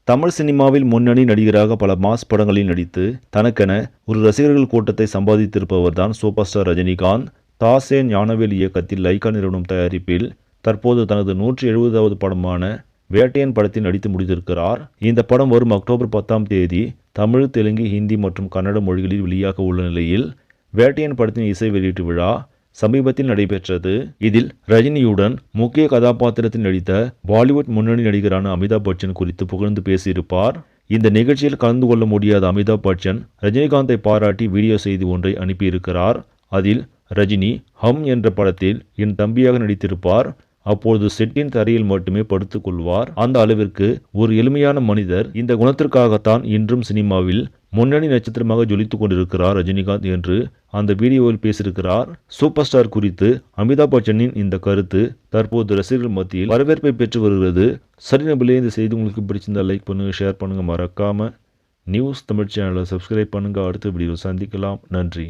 தமிழ் சினிமாவில் முன்னணி நடிகராக பல மாஸ் படங்களில் நடித்து தனக்கென ஒரு ரசிகர்கள் கூட்டத்தை சம்பாதித்திருப்பவர்தான் சூப்பர் ஸ்டார் ரஜினிகாந்த். தாசே ஞானவேல் இயக்கத்தில் லைகா நிறுவனம் தயாரிப்பில் தற்போது தனது 170வது படமான வேட்டையன் படத்தில் நடித்து முடித்திருக்கிறார். இந்த படம் வரும் அக்டோபர் 10ஆம் தேதி தமிழ், தெலுங்கு, ஹிந்தி மற்றும் கன்னட மொழிகளில் வெளியாக உள்ள நிலையில் வேட்டையன் படத்தின் இசை வெளியீட்டு விழா சமீபத்தில் நடைபெற்றது. இதில் ரஜினியுடன் முக்கிய கதாபாத்திரத்தில் நடித்த பாலிவுட் முன்னணி நடிகரான அமிதாப் பச்சன் குறித்து புகழ்ந்து பேசியிருப்பார். இந்த நிகழ்ச்சியில் கலந்து கொள்ள முடியாத அமிதாப் பச்சன் ரஜினிகாந்தை பாராட்டி வீடியோ செய்தி ஒன்றை அனுப்பியிருக்கிறார். அதில் ரஜினி ஹம் என்ற படத்தில் என் தம்பியாக நடித்திருப்பார். அப்பொழுது செட்டின் தரையில் மட்டுமே படுத்துக் கொள்வார். அந்த அளவிற்கு ஒரு எளிமையான மனிதர். இந்த குணத்திற்காகத்தான் இன்றும் சினிமாவில் முன்னணி நட்சத்திரமாக ஜொலித்துக் கொண்டிருக்கிறார் ரஜினிகாந்த் என்று அந்த வீடியோவில் பேசியிருக்கிறார். சூப்பர் ஸ்டார் குறித்து அமிதாப் பச்சனின் இந்த கருத்து தற்போது ரசிகர்கள் மத்தியில் வரவேற்பை பெற்று வருகிறது. சரி நபர்களே, இந்த செய்தி உங்களுக்கு பிடிச்சிருந்தா லைக் பண்ணுங்க, ஷேர் பண்ணுங்க, மறக்காம நியூஸ் தமிழ் சேனலை சப்ஸ்கிரைப் பண்ணுங்க. அடுத்த வீடியோ சந்திக்கலாம். நன்றி.